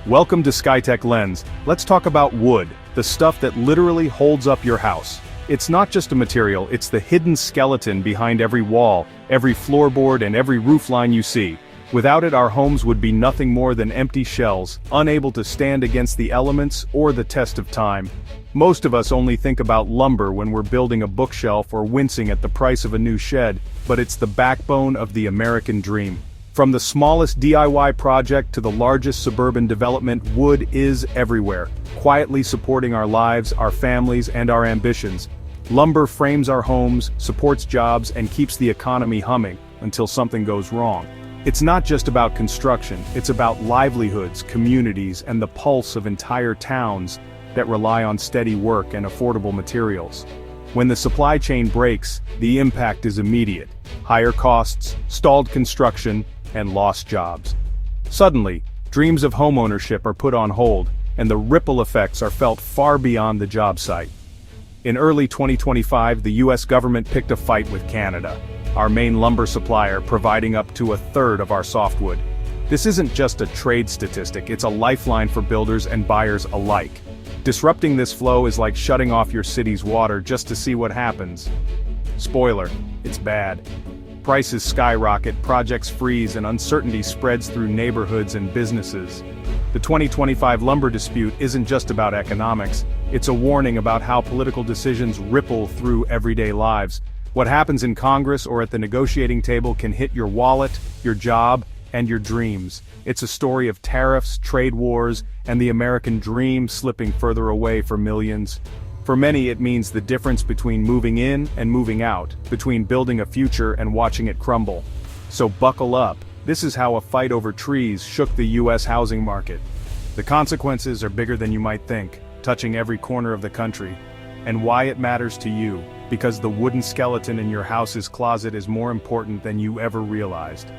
Welcome to Skytech-Lens. Let's talk about wood, the stuff that literally holds up your house. It's not just a material, it's the hidden skeleton behind every wall, every floorboard and every roofline you see. Without it, our homes would be nothing more than empty shells, unable to stand against the elements or the test of time. Most of us only think about lumber when we're building a bookshelf or wincing at the price of a new shed, but it's the backbone of the American dream. From the smallest DIY project to the largest suburban development, wood is everywhere, quietly supporting our lives, our families, and our ambitions. Lumber frames our homes, supports jobs, and keeps the economy humming, until something goes wrong. It's not just about construction, it's about livelihoods, communities, and the pulse of entire towns that rely on steady work and affordable materials. When the supply chain breaks, the impact is immediate. Higher costs, stalled construction, and lost jobs. Suddenly, dreams of homeownership are put on hold, and the ripple effects are felt far beyond the job site. In early 2025, the US government picked a fight with Canada, our main lumber supplier, providing up to a third of our softwood. This isn't just a trade statistic, it's a lifeline for builders and buyers alike. Disrupting this flow is like shutting off your city's water just to see what happens. Spoiler, it's bad. Prices skyrocket, projects freeze, and uncertainty spreads through neighborhoods and businesses. The 2025 lumber dispute isn't just about economics, it's a warning about how political decisions ripple through everyday lives. What happens in Congress or at the negotiating table can hit your wallet, your job, and your dreams. It's a story of tariffs, trade wars, and the American dream slipping further away for millions. For many, it means the difference between moving in and moving out, between building a future and watching it crumble. So buckle up. This is how a fight over trees shook the US housing market. The consequences are bigger than you might think, touching every corner of the country. And why it matters to you, because the wooden skeleton in your house's closet is more important than you ever realized.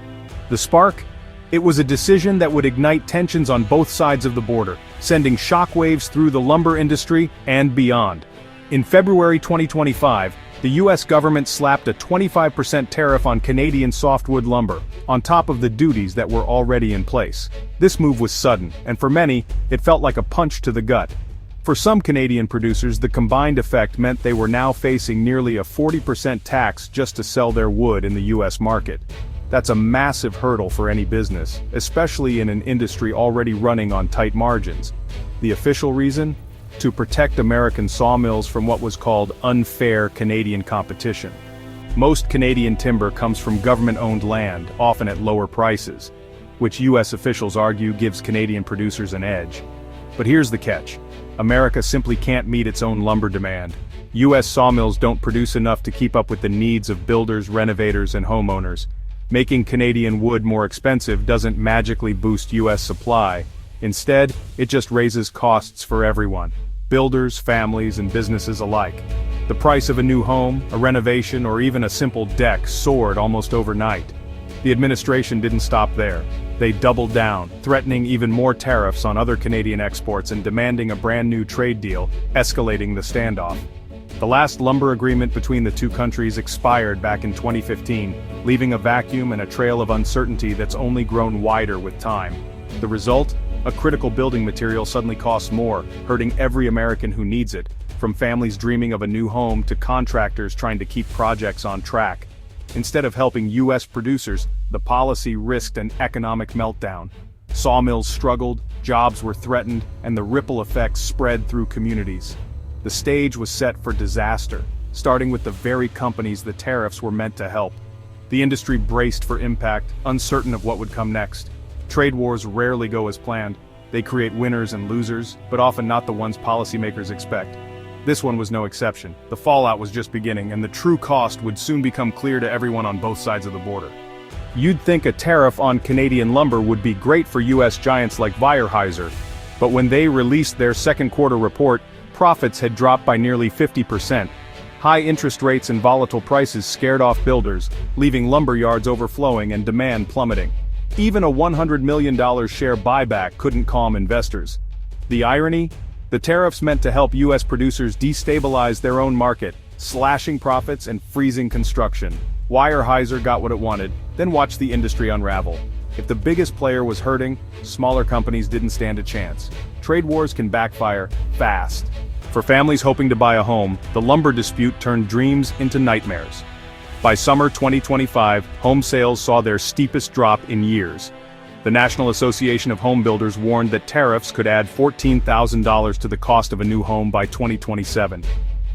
The spark? It was a decision that would ignite tensions on both sides of the border, sending shockwaves through the lumber industry and beyond. In February 2025, the US government slapped a 25% tariff on Canadian softwood lumber, on top of the duties that were already in place. This move was sudden, and for many, it felt like a punch to the gut. For some Canadian producers, the combined effect meant they were now facing nearly a 40% tax just to sell their wood in the US market. That's a massive hurdle for any business, especially in an industry already running on tight margins. The official reason? To protect American sawmills from what was called unfair Canadian competition. Most Canadian timber comes from government-owned land, often at lower prices, which US officials argue gives Canadian producers an edge. But here's the catch. America simply can't meet its own lumber demand. US sawmills don't produce enough to keep up with the needs of builders, renovators, and homeowners. Making Canadian wood more expensive doesn't magically boost US supply. Instead, it just raises costs for everyone. Builders, families, and businesses alike. The price of a new home, a renovation, or even a simple deck soared almost overnight. The administration didn't stop there. They doubled down, threatening even more tariffs on other Canadian exports and demanding a brand new trade deal, escalating the standoff. The last lumber agreement between the two countries expired back in 2015, leaving a vacuum and a trail of uncertainty that's only grown wider with time. The result? A critical building material suddenly costs more, hurting every American who needs it, from families dreaming of a new home to contractors trying to keep projects on track. Instead of helping US producers, the policy risked an economic meltdown. Sawmills struggled, jobs were threatened, and the ripple effects spread through communities. The stage was set for disaster, starting with the very companies the tariffs were meant to help. The industry braced for impact, uncertain of what would come next. Trade wars rarely go as planned. They create winners and losers, but often not the ones policymakers expect. This one was no exception. The fallout was just beginning, and the true cost would soon become clear to everyone on both sides of the border. You'd think a tariff on Canadian lumber would be great for US giants like Weyerhaeuser, but when they released their second quarter report, profits had dropped by nearly 50%. High interest rates and volatile prices scared off builders, leaving lumber yards overflowing and demand plummeting. Even a $100 million share buyback couldn't calm investors. The irony? The tariffs meant to help US producers destabilize their own market, slashing profits and freezing construction. Weyerhaeuser got what it wanted, then watched the industry unravel. If the biggest player was hurting, smaller companies didn't stand a chance. Trade wars can backfire fast. For families hoping to buy a home, the lumber dispute turned dreams into nightmares. By summer 2025, home sales saw their steepest drop in years. The National Association of Home Builders warned that tariffs could add $14,000 to the cost of a new home by 2027.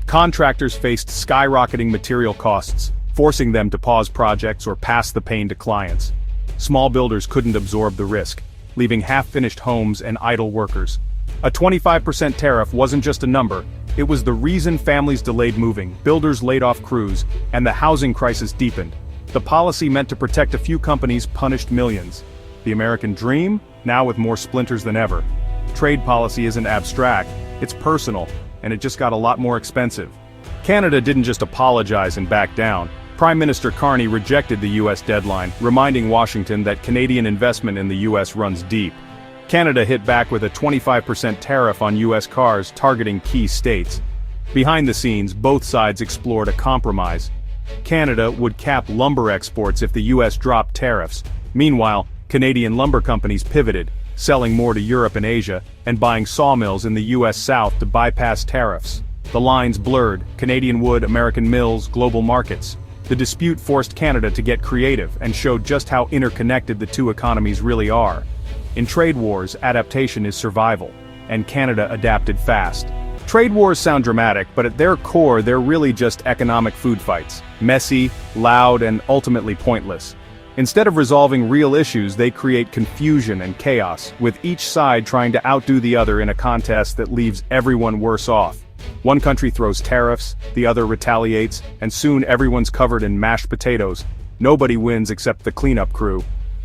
Contractors faced skyrocketing material costs, forcing them to pause projects or pass the pain to clients. Small builders couldn't absorb the risk, leaving half-finished homes and idle workers. A 25% tariff wasn't just a number, it was the reason families delayed moving, builders laid off crews, and the housing crisis deepened. The policy meant to protect a few companies punished millions. The American dream, now with more splinters than ever. Trade policy isn't abstract, it's personal, and it just got a lot more expensive. Canada didn't just apologize and back down. Prime Minister Carney rejected the U.S. deadline, reminding Washington that Canadian investment in the U.S. runs deep. Canada hit back with a 25% tariff on U.S. cars targeting key states. Behind the scenes, both sides explored a compromise. Canada would cap lumber exports if the U.S. dropped tariffs. Meanwhile, Canadian lumber companies pivoted, selling more to Europe and Asia, and buying sawmills in the U.S. South to bypass tariffs. The lines blurred: Canadian wood, American mills, global markets. The dispute forced Canada to get creative and showed just how interconnected the two economies really are. In trade wars, adaptation is survival, and Canada adapted fast. Trade wars sound dramatic, but at their core they're really just economic food fights. Messy, loud, and ultimately pointless. Instead of resolving real issues, they create confusion and chaos, with each side trying to outdo the other in a contest that leaves everyone worse off. One country throws tariffs, the other retaliates, and soon everyone's covered in mashed potatoes. Nobody wins except the cleanup crew.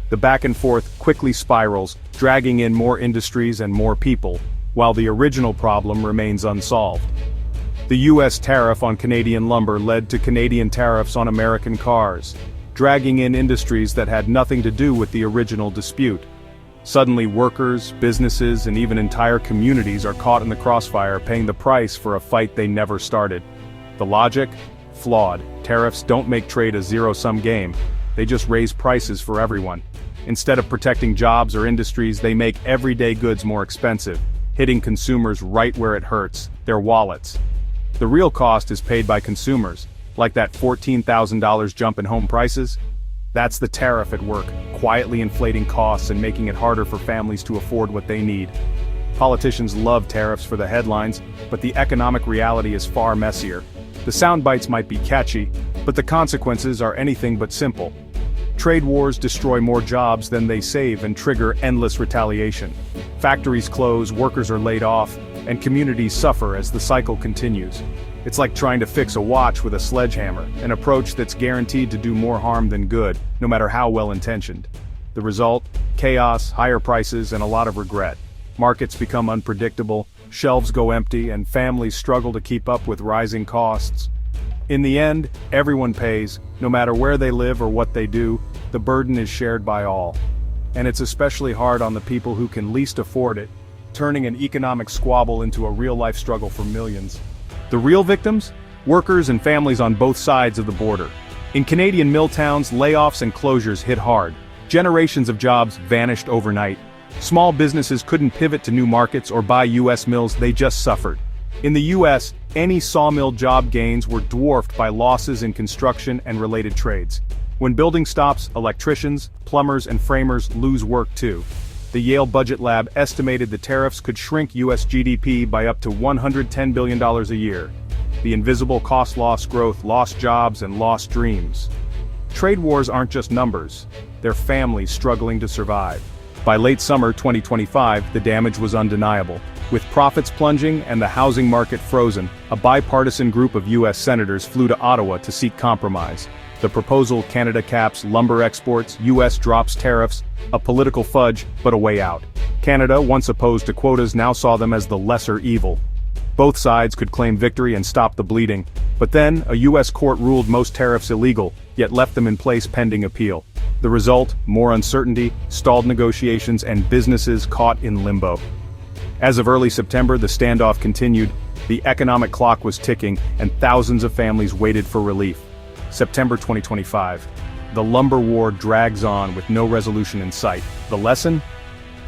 The back and forth quickly spirals, dragging in more industries and more people, while the original problem remains unsolved. The U.S. tariff on Canadian lumber led to Canadian tariffs on American cars, dragging in industries that had nothing to do with the original dispute. Suddenly workers, businesses, and even entire communities are caught in the crossfire, paying the price for a fight they never started. The logic? Flawed. Tariffs don't make trade a zero-sum game. They just raise prices for everyone. Instead of protecting jobs or industries, they make everyday goods more expensive, hitting consumers right where it hurts, their wallets. The real cost is paid by consumers, like that $14,000 jump in home prices. That's the tariff at work, quietly inflating costs and making it harder for families to afford what they need. Politicians love tariffs for the headlines, but the economic reality is far messier. The sound bites might be catchy, but the consequences are anything but simple. Trade wars destroy more jobs than they save and trigger endless retaliation. Factories close, workers are laid off, and communities suffer as the cycle continues. It's like trying to fix a watch with a sledgehammer, an approach that's guaranteed to do more harm than good, no matter how well-intentioned. The result? Chaos, higher prices, and a lot of regret. Markets become unpredictable, shelves go empty, and families struggle to keep up with rising costs. In the end, everyone pays, no matter where they live or what they do. The burden is shared by all. And it's especially hard on the people who can least afford it, turning an economic squabble into a real-life struggle for millions. The real victims? Workers and families on both sides of the border. In Canadian mill towns, layoffs and closures hit hard. Generations of jobs vanished overnight. Small businesses couldn't pivot to new markets or buy U.S. mills, they just suffered. In the U.S., any sawmill job gains were dwarfed by losses in construction and related trades. When building stops, electricians, plumbers, and framers lose work too. The Yale Budget Lab estimated the tariffs could shrink U.S. GDP by up to $110 billion a year. The invisible cost-loss growth, lost jobs, and lost dreams. Trade wars aren't just numbers, they're families struggling to survive. By late summer 2025, the damage was undeniable. With profits plunging and the housing market frozen, a bipartisan group of U.S. senators flew to Ottawa to seek compromise. The proposal: Canada caps lumber exports, U.S. drops tariffs, a political fudge, but a way out. Canada, once opposed to quotas, now saw them as the lesser evil. Both sides could claim victory and stop the bleeding, but then a U.S. court ruled most tariffs illegal, yet left them in place pending appeal. The result: more uncertainty, stalled negotiations, and businesses caught in limbo. As of early September, the standoff continued, the economic clock was ticking, and thousands of families waited for relief. September 2025. the lumber war drags on with no resolution in sight. The lesson?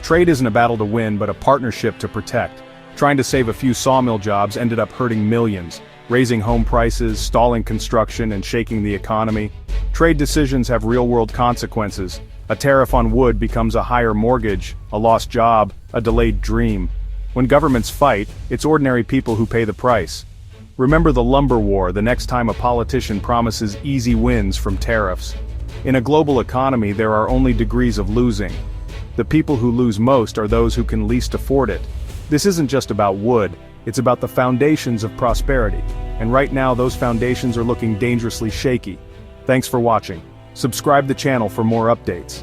Trade isn't a battle to win but a partnership to protect. Trying to save a few sawmill jobs ended up hurting millions, raising home prices, stalling construction, and shaking the economy. Trade decisions have real-world consequences. A tariff on wood becomes a higher mortgage, a lost job, a delayed dream. When governments fight, it's ordinary people who pay the price. Remember the lumber war the next time a politician promises easy wins from tariffs. In a global economy, there are only degrees of losing. The people who lose most are those who can least afford it. This isn't just about wood, it's about the foundations of prosperity. And right now those foundations are looking dangerously shaky. Thanks for watching. Subscribe the channel for more updates.